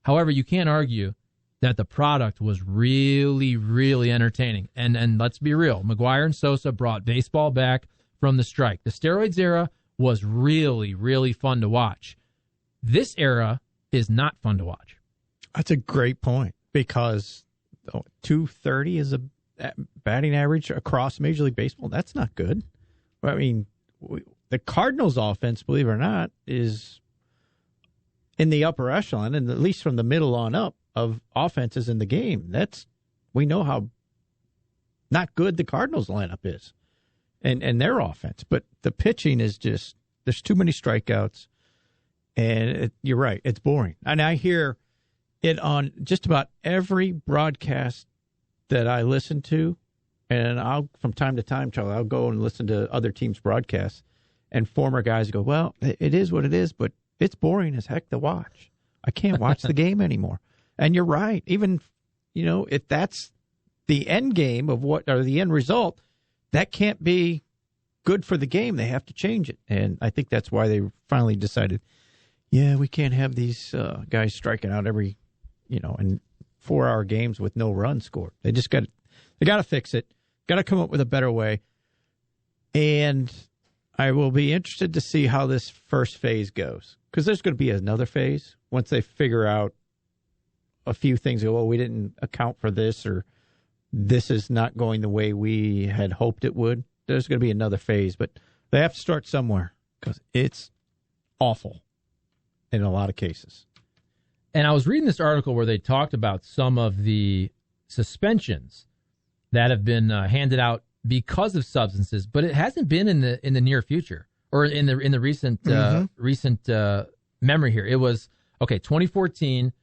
However, you can't argue that the product was really, really entertaining. And let's be real, McGuire and Sosa brought baseball back from the strike. The steroids era was really, really fun to watch. This era is not fun to watch. That's a great point because 230 is a batting average across Major League Baseball. That's not good. I mean, the Cardinals offense, believe it or not, is in the upper echelon, and at least from the middle on up of offenses in the game. We know how not good the Cardinals lineup is and their offense. But the pitching is just, there's too many strikeouts. And you're right, it's boring. And I hear it on just about every broadcast that I listen to. And from time to time, Charlie, I'll go and listen to other teams' broadcasts. And former guys go, well, it is what it is, but it's boring as heck to watch. I can't watch the game anymore. And you're right. Even, if that's the end game of the end result, that can't be good for the game. They have to change it. And I think that's why they finally decided, we can't have these guys striking out every, in 4-hour games with no run scored. They got to fix it. Got to come up with a better way. And I will be interested to see how this first phase goes, because there's going to be another phase once they figure out a few things. Well, we didn't account for this, or this is not going the way we had hoped it would. There's going to be another phase, but they have to start somewhere because it's awful in a lot of cases. And I was reading this article where they talked about some of the suspensions that have been handed out because of substances, but it hasn't been in the near future or in the recent recent memory here. It was 2014.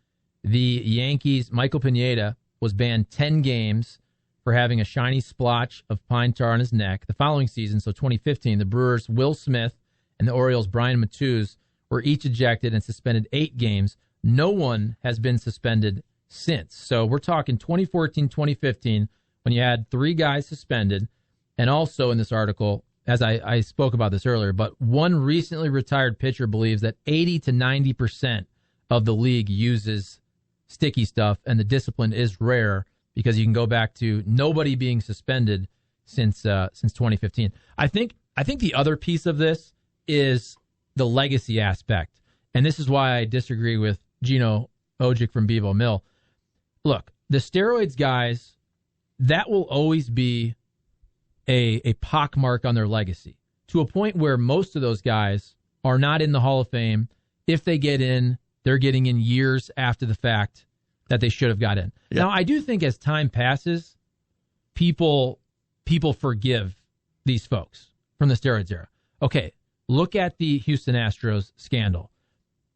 The Yankees, Michael Pineda, was banned 10 games for having a shiny splotch of pine tar on his neck. The following season, so 2015, the Brewers' Will Smith and the Orioles' Brian Matuse were each ejected and suspended 8 games. No one has been suspended since. So we're talking 2014, 2015, when you had 3 guys suspended. And also in this article, as I spoke about this earlier, but one recently retired pitcher believes that 80 to 90% of the league uses sticky stuff, and the discipline is rare because you can go back to nobody being suspended since 2015. I think the other piece of this is the legacy aspect, and this is why I disagree with Gino Ojic from Bevo Mill. Look, the steroids guys, that will always be a pockmark on their legacy, to a point where most of those guys are not in the Hall of Fame. If they get in, they're getting in years after the fact that they should have got in. Yep. Now, I do think as time passes, people forgive these folks from the steroids era. Okay, look at the Houston Astros scandal.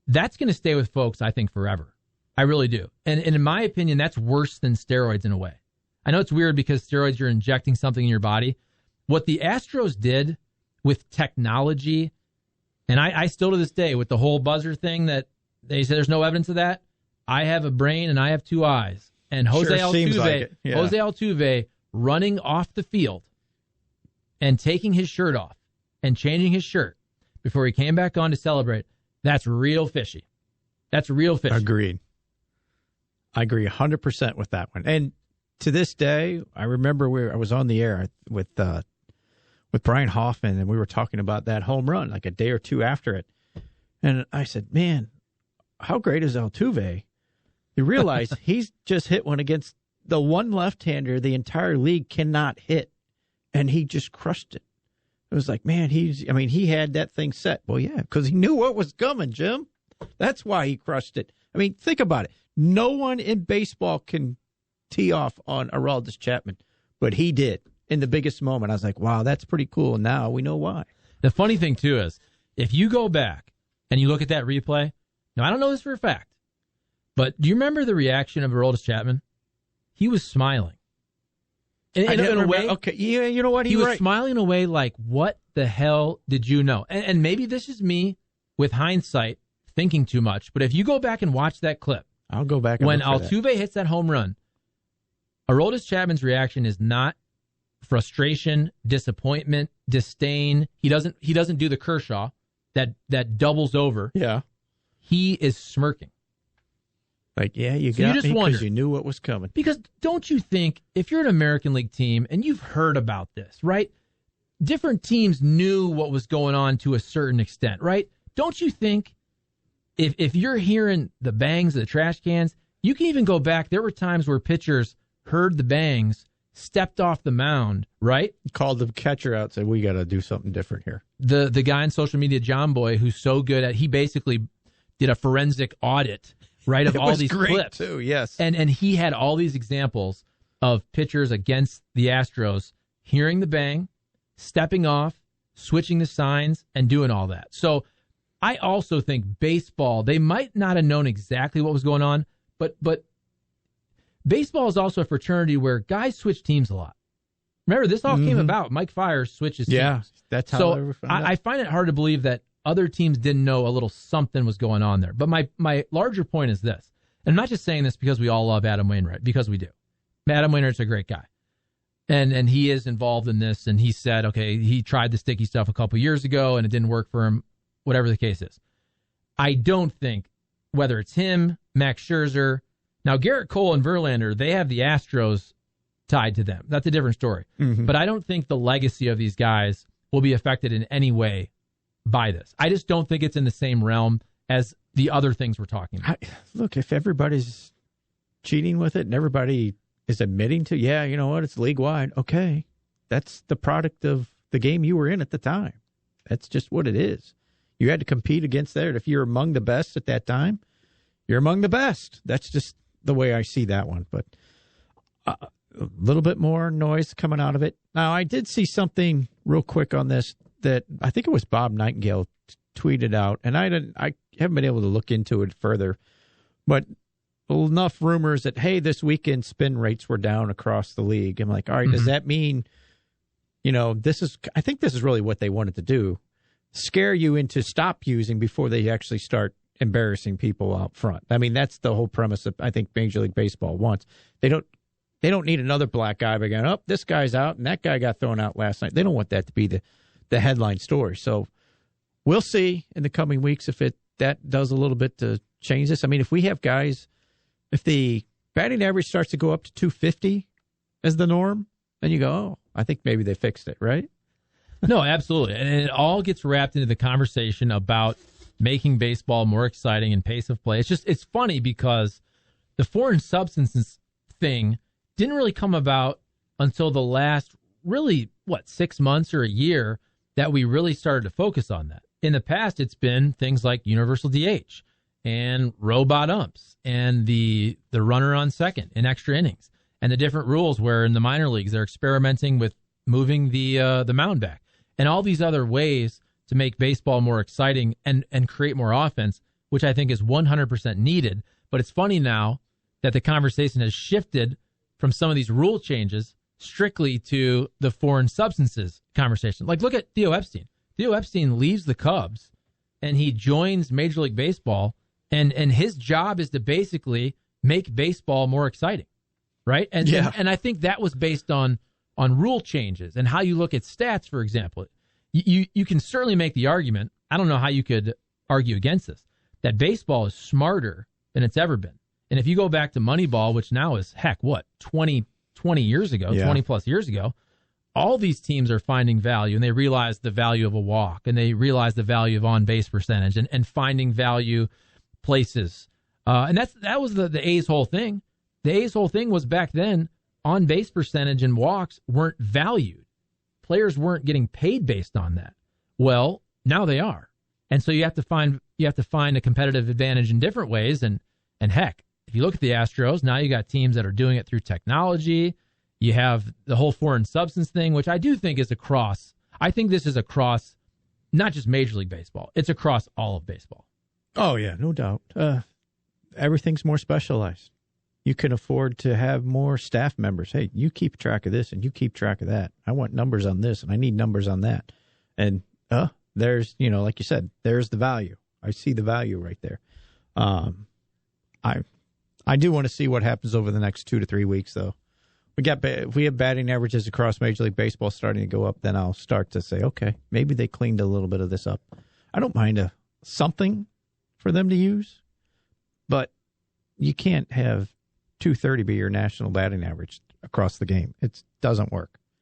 That's going to stay with folks, I think, forever. I really do. And in my opinion, that's worse than steroids in a way. I know it's weird because steroids, you're injecting something in your body. What the Astros did with technology, and I still to this day, with the whole buzzer thing that they say there's no evidence of that, I have a brain and I have two eyes. And Jose Altuve running off the field and taking his shirt off and changing his shirt before he came back on to celebrate, that's real fishy. That's real fishy. Agreed. I agree 100% with that one. And to this day, I remember I was on the air with Brian Hoffman, and we were talking about that home run like a day or two after it. And I said, man, how great is Altuve? You realize he's just hit one against the one left-hander the entire league cannot hit, and he just crushed it. It was like, man, he had that thing set. Well, yeah, because he knew what was coming, Jim. That's why he crushed it. I mean, think about it. No one in baseball can tee off on Aroldis Chapman, but he did in the biggest moment. I was like, wow, that's pretty cool. And now we know why. The funny thing, too, is if you go back and you look at that replay, now I don't know this for a fact, but do you remember the reaction of Aroldis Chapman? He was smiling. In a way, okay, yeah, you know what? He was smiling in a way like, what the hell did you know? And maybe this is me with hindsight thinking too much, but if you go back and watch that clip, I'll go back and when Altuve hits that home run, Aroldis Chapman's reaction is not frustration, disappointment, disdain. He doesn't do the Kershaw that doubles over. Yeah. He is smirking. Like, yeah, you got me because you knew what was coming. Because don't you think, if you're an American League team, and you've heard about this, right? Different teams knew what was going on to a certain extent, right? Don't you think if you're hearing the bangs of the trash cans, you can even go back. There were times where pitchers heard the bangs, stepped off the mound, right? Called the catcher out, said, we got to do something different here. The guy on social media, John Boy, who's so good he basically did a forensic audit, right, of all these clips. Too, yes. And he had all these examples of pitchers against the Astros hearing the bang, stepping off, switching the signs, and doing all that. So I also think baseball, they might not have known exactly what was going on, but baseball is also a fraternity where guys switch teams a lot. Remember, this all came about. Mike Fiers switches teams. Yeah, that's how so I find it hard to believe that other teams didn't know a little something was going on there. But my larger point is this. And I'm not just saying this because we all love Adam Wainwright, because we do. Adam Wainwright's a great guy. And he is involved in this, and he said, okay, he tried the sticky stuff a couple years ago, and it didn't work for him, whatever the case is. I don't think, whether it's him, Max Scherzer, now Garrett Cole and Verlander, they have the Astros tied to them. That's a different story. Mm-hmm. But I don't think the legacy of these guys will be affected in any way by this. I just don't think it's in the same realm as the other things we're talking about. Look, if everybody's cheating with it and everybody is admitting to, yeah, you know what, it's league-wide, okay. That's the product of the game you were in at the time. That's just what it is. You had to compete against that. If you're among the best at that time, you're among the best. That's just the way I see that one. But a little bit more noise coming out of it. Now, I did see something real quick on this that I think it was Bob Nightingale tweeted out, and I haven't been able to look into it further, but enough rumors that, hey, this weekend spin rates were down across the league. I'm like, all right, does that mean, I think this is really what they wanted to do, scare you into stop using before they actually start embarrassing people out front. I mean, that's the whole premise that I think Major League Baseball wants. They don't need another black guy by going, oh, this guy's out and that guy got thrown out last night. They don't want that to be the headline story. So we'll see in the coming weeks if that does a little bit to change this. I mean, if we have guys, if the batting average starts to go up to 250 as the norm, then you go, oh, I think maybe they fixed it, right? No, absolutely. And it all gets wrapped into the conversation about making baseball more exciting and pace of play. It's funny because the foreign substances thing didn't really come about until the last, really, 6 months or a year that we really started to focus on that. In the past, it's been things like universal DH and robot umps and the runner on second in extra innings and the different rules where in the minor leagues they're experimenting with moving the mound back and all these other ways to make baseball more exciting and create more offense, which I think is 100% needed. But it's funny now that the conversation has shifted from some of these rule changes strictly to the foreign substances conversation. Like, look at Theo Epstein. Theo Epstein leaves the Cubs and he joins Major League Baseball, and his job is to basically make baseball more exciting, right? And I think that was based on rule changes and how you look at stats, for example. You can certainly make the argument, I don't know how you could argue against this, that baseball is smarter than it's ever been. And if you go back to Moneyball, which now is, 20 years ago, 20 plus years ago, all these teams are finding value, and they realize the value of a walk, and they realize the value of on-base percentage and finding value places. And that was the A's whole thing. The A's whole thing was back then, on-base percentage and walks weren't valued. Players weren't getting paid based on that. Well, now they are. And so you have to find a competitive advantage in different ways. And heck, if you look at the Astros, now you got teams that are doing it through technology. You have the whole foreign substance thing, which I do think is across. I think this is across not just Major League Baseball. It's across all of baseball. Oh, yeah, no doubt. Everything's more specialized. You can afford to have more staff members. Hey, you keep track of this and you keep track of that. I want numbers on this and I need numbers on that. And there's, like you said, there's the value. I see the value right there. I do want to see what happens over the next 2 to 3 weeks, though. If we have batting averages across Major League Baseball starting to go up, then I'll start to say, okay, maybe they cleaned a little bit of this up. I don't mind something for them to use, but you can't have 230 be your national batting average across the game. It doesn't work.